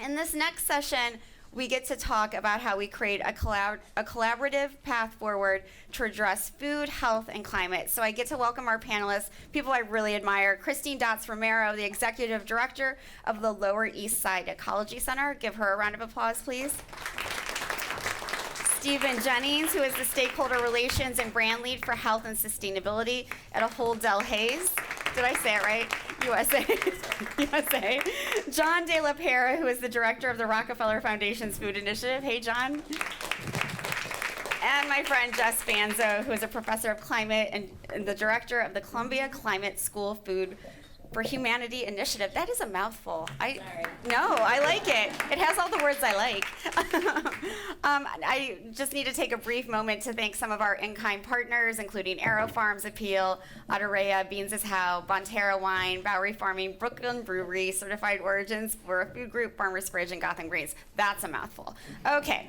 In this next session, we get to talk about how we create a collaborative path forward to address food, health, and climate. So I get to welcome our panelists, people I really admire. Christine Datz-Romero, the Executive Director of the Lower East Side Ecology Center. Give her a round of applause, please. Stephen Jennings, who is the Stakeholder Relations and Brand Lead for Health and Sustainability at Ahold Delhaize. Did I say it right? USA. USA. John De La Parra, who is the Director of the Rockefeller Foundation's Food Initiative. Hey, John. And my friend Jess Fanzo, who is a Professor of Climate and the Director of the Columbia Climate School Food for Humanity Initiative. That is a mouthful. No, I like it. It has all the words I like. I just need to take a brief moment to thank some of our in-kind partners, including Arrow Farms Appeal, Arrell, Beans is How, Bonterra Wine, Bowery Farming, Brooklyn Brewery, Certified Origins, We're a Food Group, Farmers Fridge, and Gotham Greens. That's a mouthful. Okay.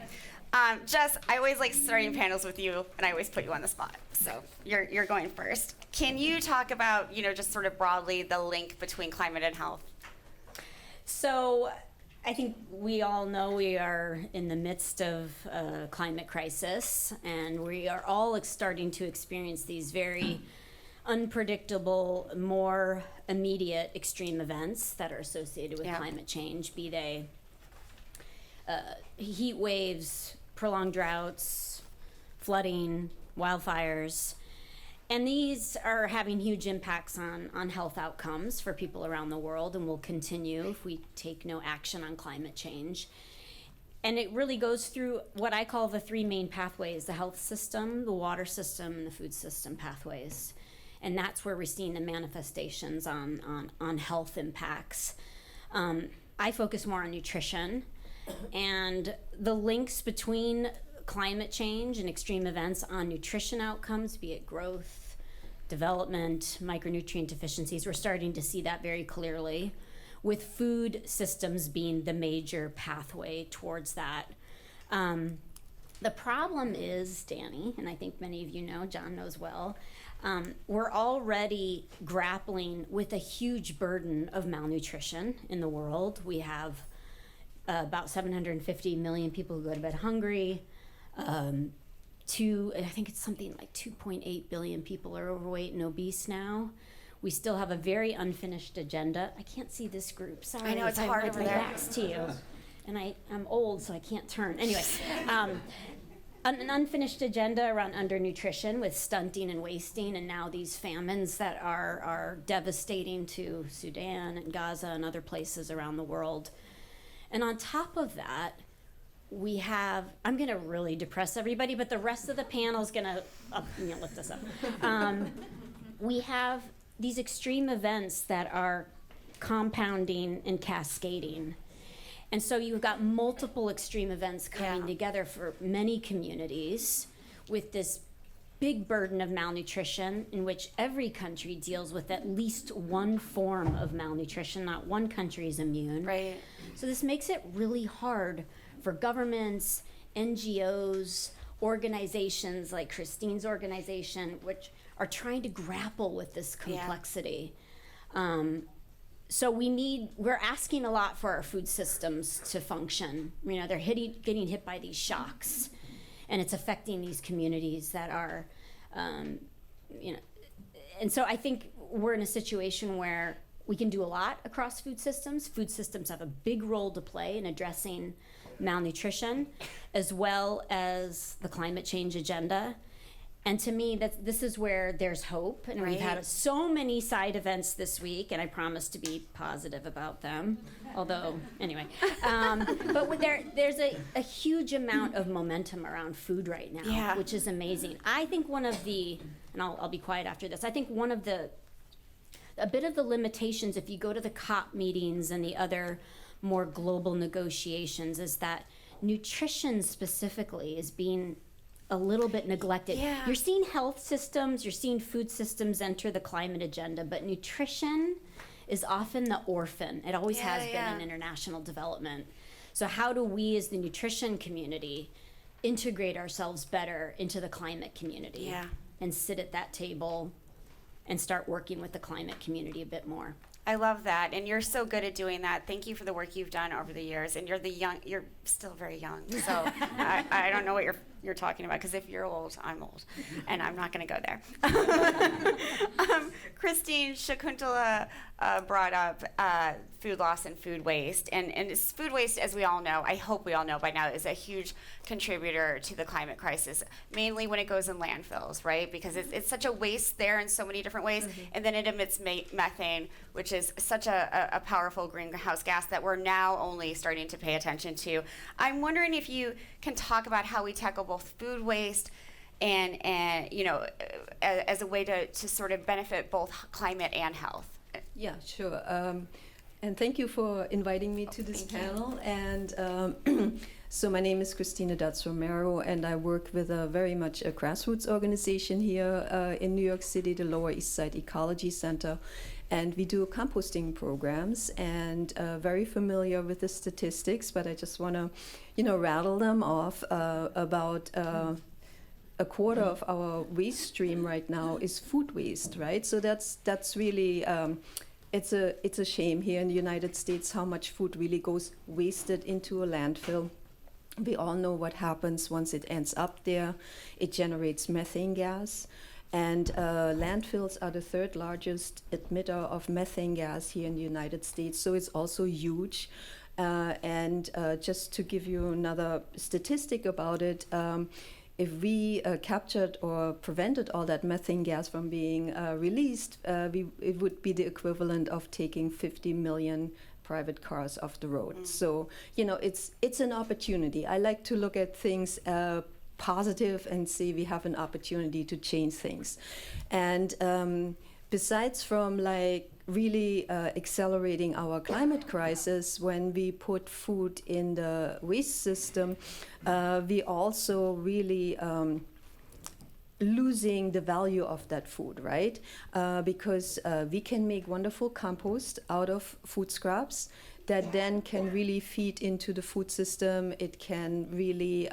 Jess, I always like starting panels with you, and I always put you on the spot. So you're going first. Can you talk about, just sort of broadly the link between climate and health? So I think we all know we are in the midst of a climate crisis, and we are all starting to experience these very unpredictable, more immediate extreme events that are associated with climate change, be they heat waves, prolonged droughts, flooding, wildfires. And these are having huge impacts on health outcomes for people around the world, and will continue if we take no action on climate change. And it really goes through what I call the three main pathways: the health system, the water system, and the food system pathways. And that's where we're seeing the manifestations on health impacts. I focus more on nutrition, and the links between climate change and extreme events on nutrition outcomes, be it growth, development, micronutrient deficiencies. We're starting to see that very clearly, with food systems being the major pathway towards that. The problem is, Danny, and I think many of you know, John knows well, we're already grappling with a huge burden of malnutrition in the world. We have about 750 million people who go to bed hungry. I think it's something like 2.8 billion people are overweight and obese now. We still have a very unfinished agenda. I can't see this group. Sorry. I know, it's hard over there. My back's to you. And I'm old, so I can't turn. Anyway, an unfinished agenda around undernutrition with stunting and wasting, and now these famines that are devastating to Sudan and Gaza and other places around the world. And on top of that, we have, I'm going to really depress everybody, but the rest of the panel is going to lift us up. We have these extreme events that are compounding and cascading. And so you've got multiple extreme events coming together for many communities with this big burden of malnutrition, in which every country deals with at least one form of malnutrition. Not one country is immune. Right. So this makes it really hard for governments, NGOs, organizations like Christine's organization, which are trying to grapple with this complexity. So we're asking a lot for our food systems to function. They're getting hit by these shocks, and it's affecting these communities that are, and so I think we're in a situation where we can do a lot across food systems. Food systems have a big role to play in addressing malnutrition, as well as the climate change agenda. And to me, this is where there's hope. And we've had so many side events this week, and I promise to be positive about them. Although, anyway. But there's a huge amount of momentum around food right now, which is amazing. I think one of the, and I'll be quiet after this, I think one of a bit of the limitations, if you go to the COP meetings and the other more global negotiations, is that nutrition specifically is being a little bit neglected. You're seeing health systems, you're seeing food systems enter the climate agenda, but nutrition is often the orphan. It always has been in international development. So how do we as the nutrition community integrate ourselves better into the climate community and sit at that table and start working with the climate community a bit more? I love that, and you're so good at doing that. Thank you for the work you've done over the years. And you're still very young, so I don't know what you're talking about, because if you're old, I'm old, and I'm not going to go there. Christine, Shakuntala brought up food loss and food waste, and food waste, as we all know, I hope we all know by now, is a huge contributor to the climate crisis, mainly when it goes in landfills, right? Because it's such a waste there in so many different ways, and then it emits methane, which is such a powerful greenhouse gas that we're now only starting to pay attention to. I'm wondering if you can talk about how we tackle both food waste and as a way to sort of benefit both climate and health. Yeah, sure. And thank you for inviting me to this panel. And so my name is Christina Datz-Romero, and I work with very much a grassroots organization here in New York City, the Lower East Side Ecology Center. And we do composting programs, and very familiar with the statistics, but I just want to, rattle them off. About a quarter of our waste stream right now is food waste, right? So that's really it's a shame here in the United States how much food really goes wasted into a landfill. We all know what happens once it ends up there. It generates methane gas. And landfills are the third largest emitter of methane gas here in the United States, so it's also huge. And just to give you another statistic about it, if we captured or prevented all that methane gas from being released, it would be the equivalent of taking 50 million private cars off the road. So, it's an opportunity. I like to look at things positive and say we have an opportunity to change things. And besides from really accelerating our climate crisis, when we put food in the waste system, we also really losing the value of that food, right? Because we can make wonderful compost out of food scraps that then can really feed into the food system. It can really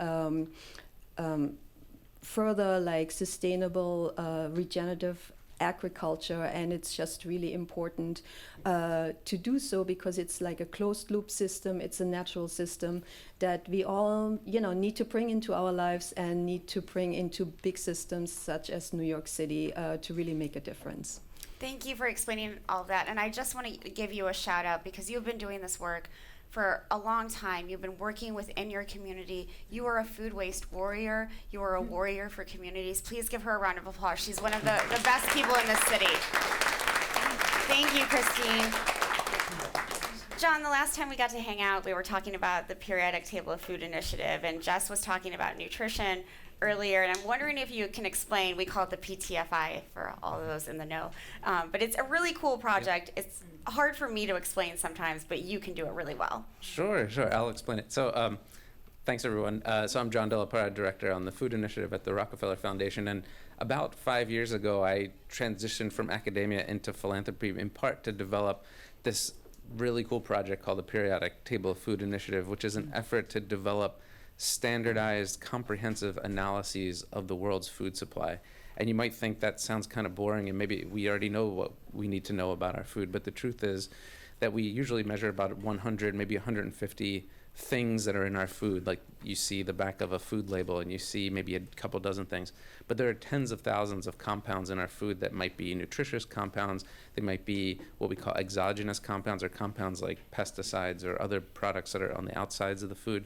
further sustainable regenerative agriculture, and it's just really important to do so because it's like a closed loop system. It's a natural system that we all need to bring into our lives and need to bring into big systems such as New York City to really make a difference. Thank you for explaining all of that, and I just want to give you a shout out because you've been doing this work for a long time. You've been working within your community. You are a food waste warrior. You are a warrior for communities. Please give her a round of applause. She's one of the best people in this city. Thank you, Christine. John, the last time we got to hang out, we were talking about the Periodic Table of Food Initiative, and Jess was talking about nutrition earlier, and I'm wondering if you can explain. We call it the PTFI for all of those in the know, but it's a really cool project. It's hard for me to explain sometimes, but you can do it really well. Sure, I'll explain it. So thanks everyone. So I'm John Parra, director on the food initiative at the Rockefeller Foundation, and about 5 years ago I transitioned from academia into philanthropy in part to develop this really cool project called the Periodic Table of Food Initiative, which is an effort to develop standardized, comprehensive analyses of the world's food supply. And you might think that sounds kind of boring and maybe we already know what we need to know about our food, but the truth is that we usually measure about 100, maybe 150 things that are in our food. Like you see the back of a food label and you see maybe a couple dozen things, but there are tens of thousands of compounds in our food that might be nutritious compounds. They might be what we call exogenous compounds, or compounds like pesticides or other products that are on the outsides of the food.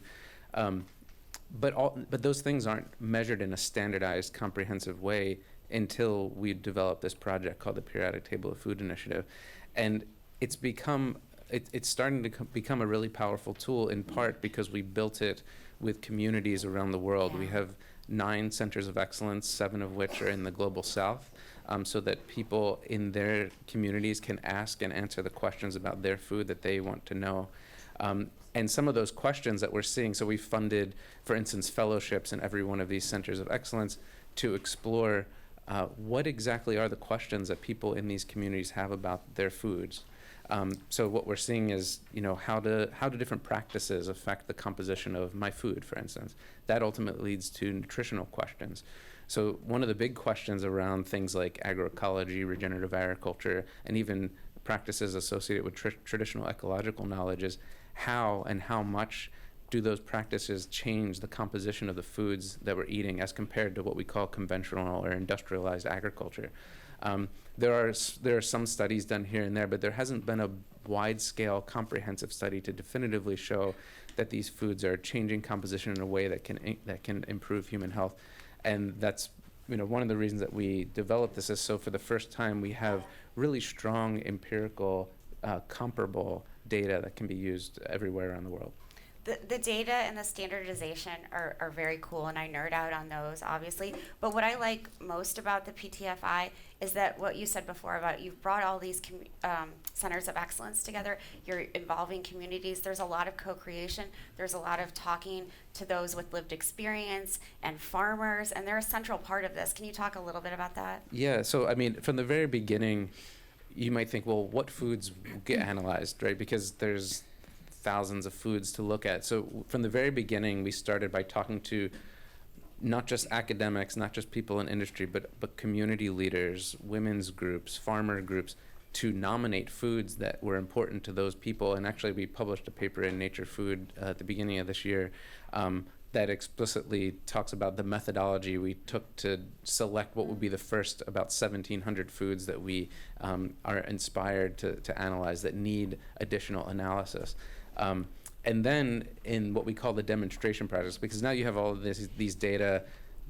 But those things aren't measured in a standardized, comprehensive way until we developed this project called the Periodic Table of Food Initiative. And it's starting to become a really powerful tool, in part because we built it with communities around the world. We have 9 centers of excellence, 7 of which are in the global south, so that people in their communities can ask and answer the questions about their food that they want to know. And some of those questions that we're seeing, so we funded, for instance, fellowships in every one of these centers of excellence to explore what exactly are the questions that people in these communities have about their foods. So what we're seeing is, how do different practices affect the composition of my food, for instance? That ultimately leads to nutritional questions. So one of the big questions around things like agroecology, regenerative agriculture, and even practices associated with traditional ecological knowledge is how and how much do those practices change the composition of the foods that we're eating as compared to what we call conventional or industrialized agriculture. There are some studies done here and there, but there hasn't been a wide-scale, comprehensive study to definitively show that these foods are changing composition in a way that can improve human health. And that's one of the reasons that we developed this is so for the first time we have really strong empirical, comparable data that can be used everywhere around the world. The data and the standardization are very cool, and I nerd out on those, obviously. But what I like most about the PTFI is that what you said before about you've brought all these centers of excellence together. You're involving communities. There's a lot of co-creation. There's a lot of talking to those with lived experience and farmers, and they're a central part of this. Can you talk a little bit about that? Yeah, so I mean, from the very beginning, you might think, well, what foods get analyzed, right? Because there's thousands of foods to look at. So from the very beginning, we started by talking to not just academics, not just people in industry, but community leaders, women's groups, farmer groups, to nominate foods that were important to those people. And actually, we published a paper in Nature Food at the beginning of this year that explicitly talks about the methodology we took to select what would be the first about 1,700 foods that we are inspired to analyze that need additional analysis. And then in what we call the demonstration projects, because now you have all of these data,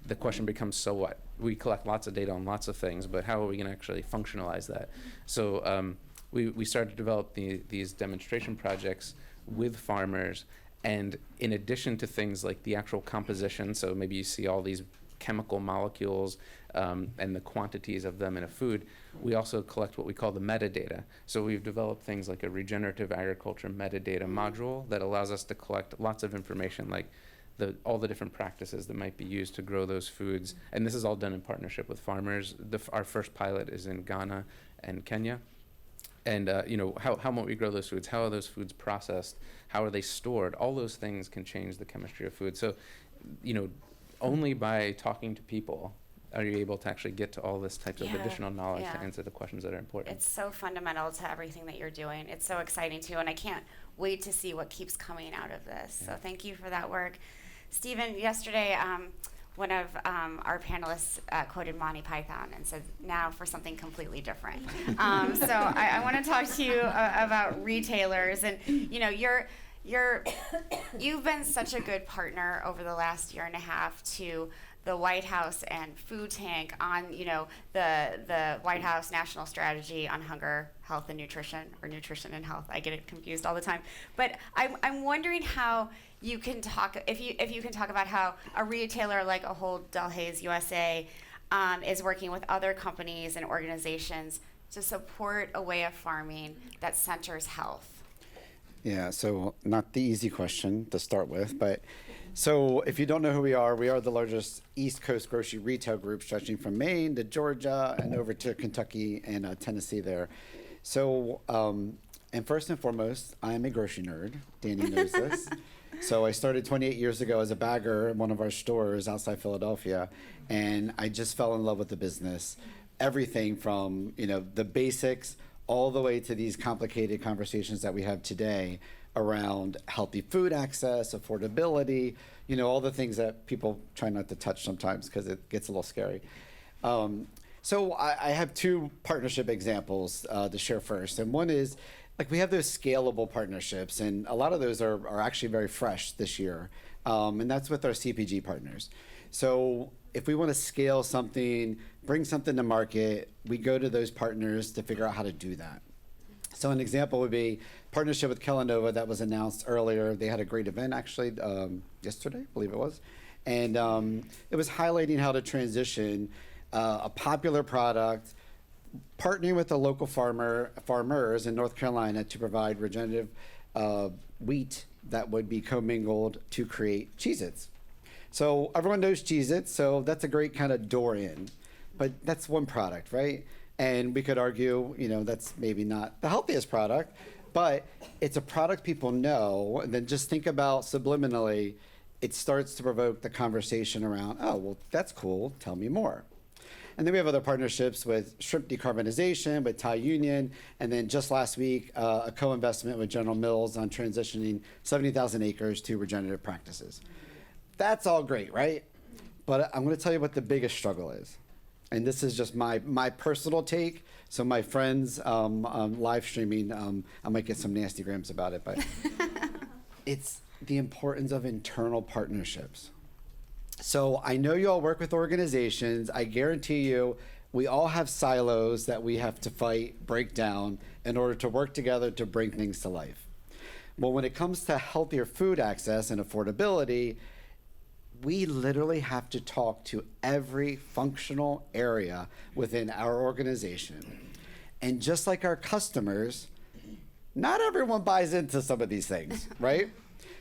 the question becomes, so what? We collect lots of data on lots of things, but how are we going to actually functionalize that? So we started to develop these demonstration projects with farmers, and in addition to things like the actual composition, so maybe you see all these chemical molecules and the quantities of them in a food, we also collect what we call the metadata. So we've developed things like a regenerative agriculture metadata module that allows us to collect lots of information, like all the different practices that might be used to grow those foods. And this is all done in partnership with farmers. Our first pilot is in Ghana and Kenya. And how might we grow those foods? How are those foods processed? How are they stored? All those things can change the chemistry of food. So, only by talking to people are you able to actually get to all this types of additional knowledge to answer the questions that are important. It's so fundamental to everything that you're doing. It's so exciting too, and I can't wait to see what keeps coming out of this. So thank you for that work. Stephen, yesterday one of our panelists quoted Monty Python and said, now for something completely different. So I want to talk to you about retailers, and you've been such a good partner over the last year and a half to the White House and Food Tank on, the White House National Strategy on Hunger, Health, and Nutrition, or Nutrition and Health. I get it confused all the time. But I'm wondering how you can talk, if you can talk about how a retailer like Ahold, Delhaize, USA is working with other companies and organizations to support a way of farming that centers health. Yeah, so not the easy question to start with, but so if you don't know who we are the largest East Coast grocery retail group stretching from Maine to Georgia and over to Kentucky and Tennessee there. So, and first and foremost, I'm a grocery nerd. Danny knows this. So I started 28 years ago as a bagger in one of our stores outside Philadelphia, and I just fell in love with the business. Everything from, the basics all the way to these complicated conversations that we have today around healthy food access, affordability, all the things that people try not to touch sometimes because it gets a little scary. So I have two partnership examples to share first. And one is, we have those scalable partnerships, and a lot of those are actually very fresh this year. And that's with our CPG partners. So if we want to scale something, bring something to market, we go to those partners to figure out how to do that. So an example would be partnership with Kellanova that was announced earlier. They had a great event actually yesterday, I believe it was. And it was highlighting how to transition a popular product, partnering with the local farmers in North Carolina to provide regenerative wheat that would be commingled to create Cheez-Its. So everyone knows Cheez-Its, so that's a great kind of door in. But that's one product, right? And we could argue, that's maybe not the healthiest product, but it's a product people know. And then just think about subliminally, it starts to provoke the conversation around, oh, well, that's cool, tell me more. And then we have other partnerships with shrimp decarbonization, with Thai Union, and then just last week, a co-investment with General Mills on transitioning 70,000 acres to regenerative practices. That's all great, right? But I'm going to tell you what the biggest struggle is. And this is just my personal take. So my friends live streaming, I might get some nasty grams about it, but it's the importance of internal partnerships. So I know you all work with organizations. I guarantee you, we all have silos that we have to fight, break down in order to work together to bring things to life. Well, when it comes to healthier food access and affordability, we literally have to talk to every functional area within our organization. And just like our customers, not everyone buys into some of these things, right?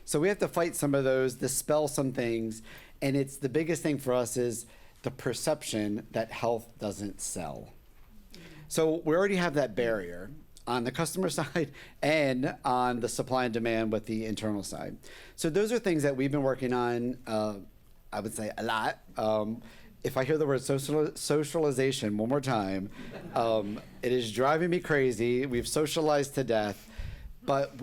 So we have to fight some of those, dispel some things, and it's the biggest thing for us is the perception that health doesn't sell. So we already have that barrier on the customer side and on the supply and demand with the internal side. So those are things that we've been working on, I would say a lot. If I hear the word socialization one more time, it is driving me crazy. We've socialized to death. But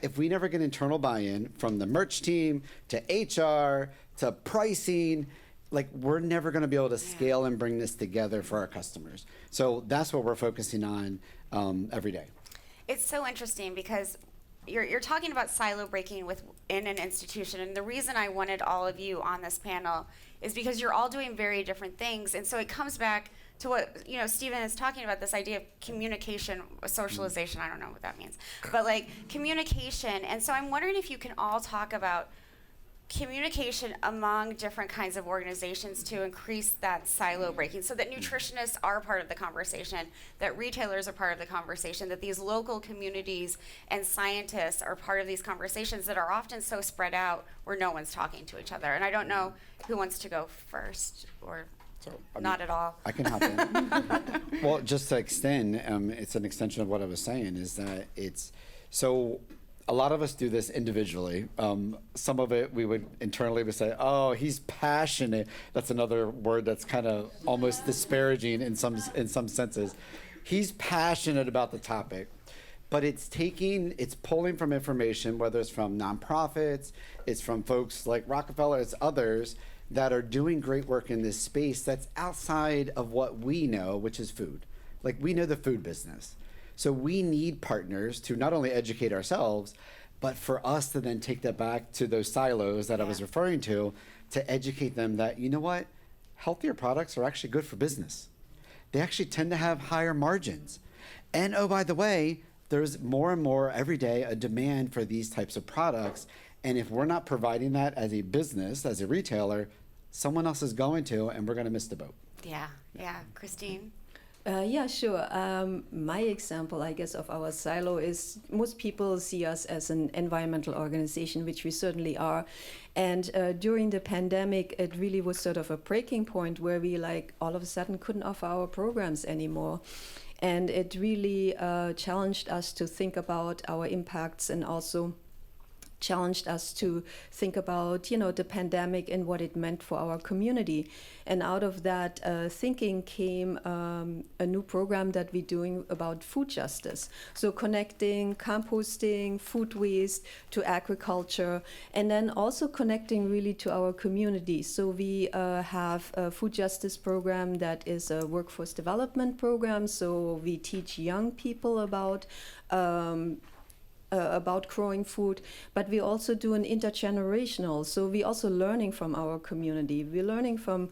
if we never get internal buy-in from the merch team to HR to pricing, like we're never going to be able to scale and bring this together for our customers. So that's what we're focusing on every day. It's so interesting because you're talking about silo breaking within an institution, and the reason I wanted all of you on this panel is because you're all doing very different things, and so it comes back to what Stephen is talking about, this idea of communication, socialization. I don't know what that means, but like communication. And so I'm wondering if you can all talk about communication among different kinds of organizations to increase that silo breaking, so that nutritionists are part of the conversation, that retailers are part of the conversation, that these local communities and scientists are part of these conversations that are often so spread out where no one's talking to each other. And I don't know who wants to go first, or not at all. I can hop in. Well, just to extend, it's an extension of what I was saying, is that so a lot of us do this individually. Some of it we would internally say, oh, he's passionate. That's another word that's kind of almost disparaging in some senses. He's passionate about the topic. But it's pulling from information, whether it's from nonprofits, it's from folks like Rockefeller, it's others that are doing great work in this space that's outside of what we know, which is food. Like, we know the food business. So we need partners to not only educate ourselves, but for us to then take that back to those silos that I was referring to educate them that, you know what, healthier products are actually good for business. They actually tend to have higher margins. And oh, by the way, there's more and more every day a demand for these types of products. And if we're not providing that as a business, as a retailer, someone else is going to, and we're going to miss the boat. Yeah. Christine? Yeah, sure. My example, I guess, of our silo is most people see us as an environmental organization, which we certainly are. And during the pandemic, it really was sort of a breaking point where we all of a sudden couldn't offer our programs anymore. And it really challenged us to think about our impacts, and also challenged us to think about, the pandemic and what it meant for our community. And out of that thinking came a new program that we're doing about food justice. So connecting composting, food waste to agriculture, and then also connecting really to our community. So we have a food justice program that is a workforce development program. So we teach young people about growing food, but we also do an intergenerational. So we're also learning from our community. We're learning from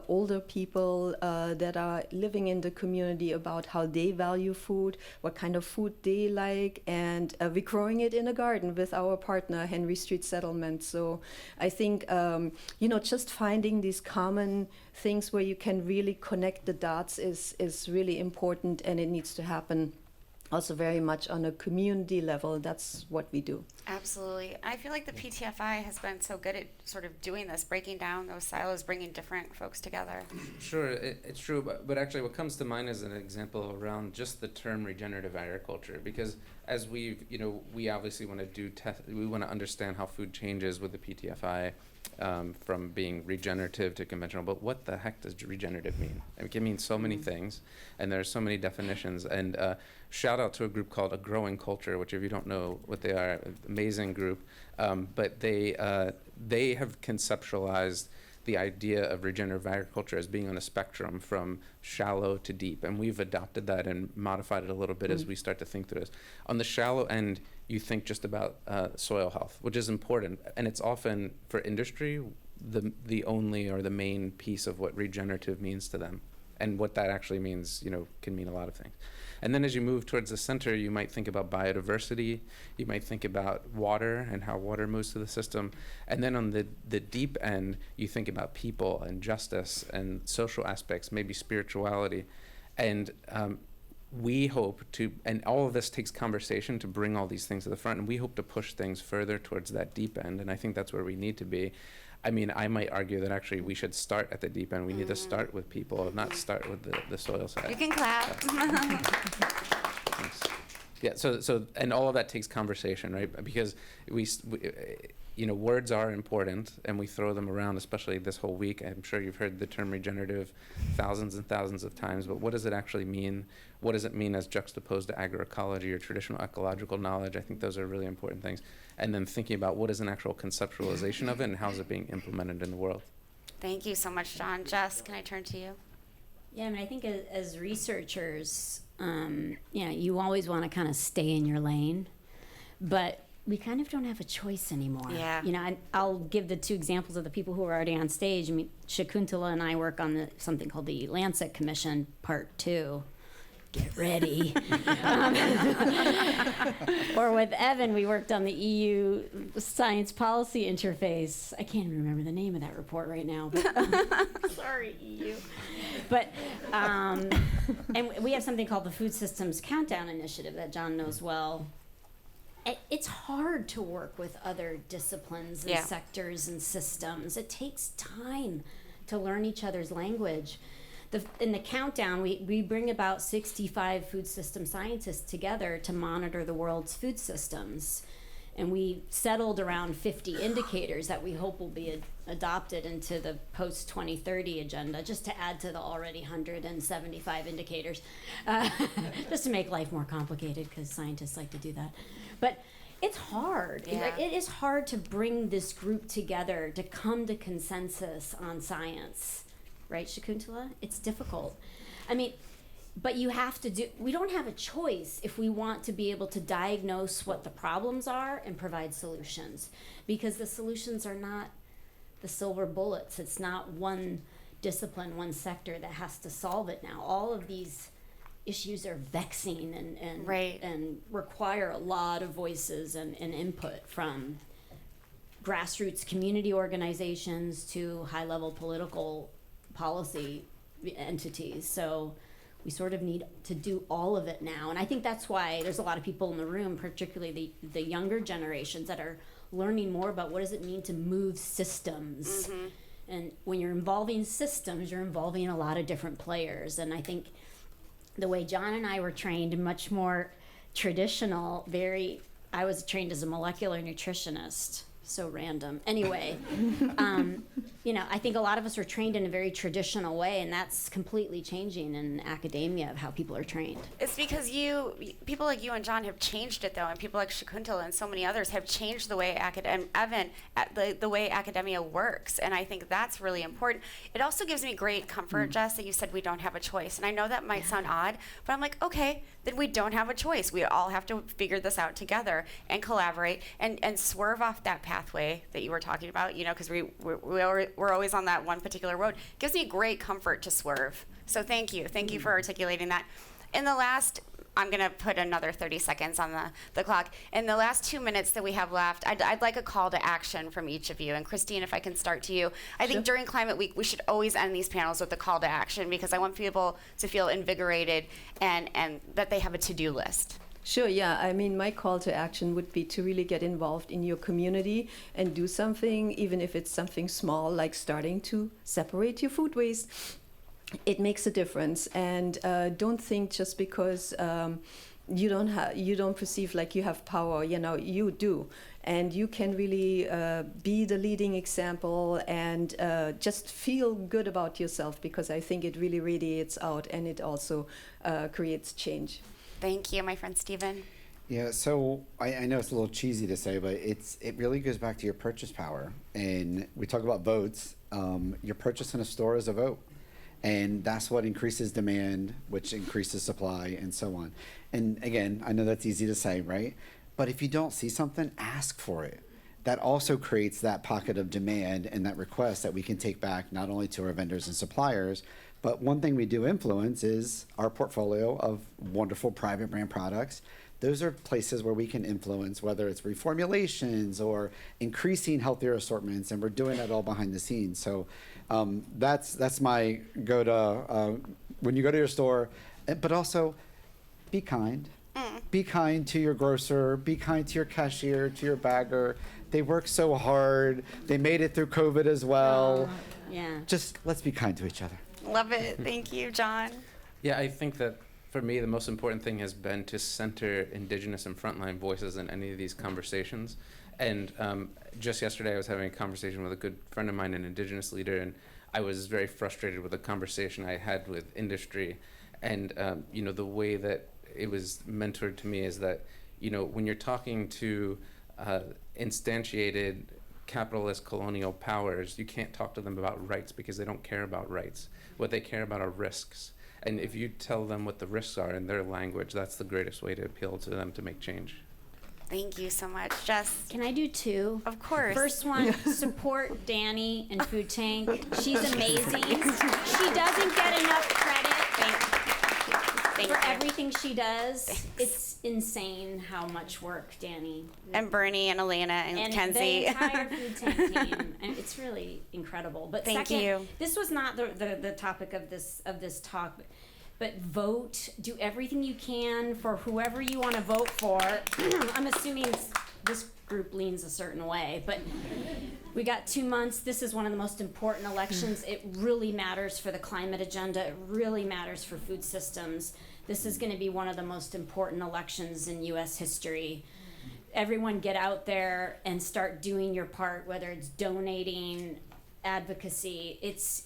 older people that are living in the community about how they value food, what kind of food they like, and we're growing it in a garden with our partner, Henry Street Settlement. So I think, just finding these common things where you can really connect the dots is really important, and it needs to happen also very much on a community level. That's what we do. Absolutely. I feel like the PTFI has been so good at sort of doing this, breaking down those silos, bringing different folks together. Sure, it's true, but actually what comes to mind is an example around just the term regenerative agriculture, because as we obviously want to we want to understand how food changes with the PTFI, from being regenerative to conventional, but what the heck does regenerative mean? It can mean so many things, and there are so many definitions. And shout out to a group called A Growing Culture, which if you don't know what they are, amazing group, but they have conceptualized the idea of regenerative agriculture as being on a spectrum from shallow to deep, and we've adopted that and modified it a little bit as we start to think through this. On the shallow end, you think just about soil health, which is important, and it's often for industry the only or the main piece of what regenerative means to them, and what that actually means, can mean a lot of things. And then as you move towards the center, you might think about biodiversity, you might think about water and how water moves through the system. And then on the deep end, you think about people and justice and social aspects, maybe spirituality. And we hope to, and all of this takes conversation to bring all these things to the front, and we hope to push things further towards that deep end, and I think that's where we need to be. I mean, I might argue that actually we should start at the deep end. We need to start with people, not start with the soil side. You can clap. Thanks. Yeah, so and all of that takes conversation, right? Because we words are important, and we throw them around, especially this whole week. I'm sure you've heard the term regenerative thousands and thousands of times, but what does it actually mean? What does it mean as juxtaposed to agroecology or traditional ecological knowledge? I think those are really important things. And then thinking about what is an actual conceptualization of it and how is it being implemented in the world. Thank you so much, John. Jess, can I turn to you? Yeah, I mean, I think as researchers, you always want to kind of stay in your lane, but we kind of don't have a choice anymore. Yeah. I'll give the two examples of the people who are already on stage. I mean, Shakuntala and I work on something called the Lancet Commission Part 2. Get ready. Or with Evan, we worked on the EU Science Policy Interface. I can't even remember the name of that report right now. But sorry, EU. But, and we have something called the Food Systems Countdown Initiative that John knows well. It's hard to work with other disciplines and sectors and systems. It takes time to learn each other's language. In the countdown, we bring about 65 food system scientists together to monitor the world's food systems. And we settled around 50 indicators that we hope will be adopted into the post-2030 agenda, just to add to the already 175 indicators, just to make life more complicated, because scientists like to do that. But it's hard. Yeah. It is hard to bring this group together to come to consensus on science. Right, Shakuntala? It's difficult. I mean, but you have to we don't have a choice if we want to be able to diagnose what the problems are and provide solutions, because the solutions are not the silver bullets. It's not one discipline, one sector that has to solve it now. All of these issues are vexing and require a lot of voices and input from grassroots community organizations to high-level political policy entities. So we sort of need to do all of it now. And I think that's why there's a lot of people in the room, particularly the younger generations, that are learning more about what does it mean to move systems. Mm-hmm. And when you're involving systems, you're involving a lot of different players. And I think the way John and I were trained, much more traditional, I was trained as a molecular nutritionist. So random. Anyway, I think a lot of us are trained in a very traditional way, and that's completely changing in academia of how people are trained. It's because people like you and John have changed it, though, and people like Shakuntala and so many others have changed the way the way academia works, and I think that's really important. It also gives me great comfort, Jess, that you said we don't have a choice, and I know that might sound odd, but I'm like, okay, then we don't have a choice. We all have to figure this out together and collaborate and swerve off that pathway that you were talking about, because we're always on that one particular road. It gives me great comfort to swerve. So thank you for articulating that. In the last, I'm going to put another 30 seconds on the clock. In the last 2 minutes that we have left, I'd like a call to action from each of you. And Christine, if I can start to you. I think during Climate Week, we should always end these panels with a call to action, because I want people to feel invigorated and that they have a to-do list. Sure, yeah. I mean, my call to action would be to really get involved in your community and do something, even if it's something small, like starting to separate your food waste. It makes a difference. And don't think just because you don't perceive like you have power. You do, and you can really be the leading example and just feel good about yourself, because I think it really radiates out, and it also creates change. Thank you, my friend Stephen. Yeah, so I know it's a little cheesy to say, but it really goes back to your purchase power. And we talk about votes. Your purchase in a store is a vote. And that's what increases demand, which increases supply, and so on. And again, I know that's easy to say, right? But if you don't see something, ask for it. That also creates that pocket of demand and that request that we can take back not only to our vendors and suppliers, but one thing we do influence is our portfolio of wonderful private brand products. Those are places where we can influence, whether it's reformulations or increasing healthier assortments, and we're doing that all behind the scenes. So that's my go-to when you go to your store, but also be kind. Be kind to your grocer, be kind to your cashier, to your bagger. They work so hard. They made it through COVID as well. Yeah. Just let's be kind to each other. Love it. Thank you, John. Yeah, I think that for me, the most important thing has been to center Indigenous and frontline voices in any of these conversations. And just yesterday, I was having a conversation with a good friend of mine, an Indigenous leader, and I was very frustrated with the conversation I had with industry. And, the way that it was mentored to me is that, when you're talking to instantiated capitalist colonial powers, you can't talk to them about rights because they don't care about rights. What they care about are risks. And if you tell them what the risks are in their language, that's the greatest way to appeal to them to make change. Thank you so much, Jess. Can I do two? Of course. First one, support Danny and Food Tank. She's amazing. She doesn't get enough credit for everything she does. Thanks. It's insane how much work Danny And Bernie and Elena and Kenzie. the entire Food Tank team. And it's really incredible. But Thank second, you. this was not the topic of this talk. But vote, do everything you can for whoever you want to vote for. I'm assuming this group leans a certain way, but we got 2 months. This is one of the most important elections. It really matters for the climate agenda. It really matters for food systems. This is going to be one of the most important elections in U.S. history. Everyone get out there and start doing your part, whether it's donating, advocacy. It's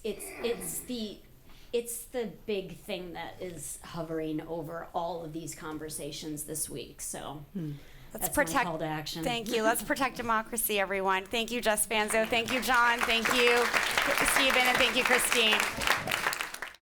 the big thing that is hovering over all of these conversations this week. So that's my call to action. Thank you. Let's protect democracy, everyone. Thank you, Jess Fanzo. Thank you, John. Thank you, Stephen. And thank you, Christine.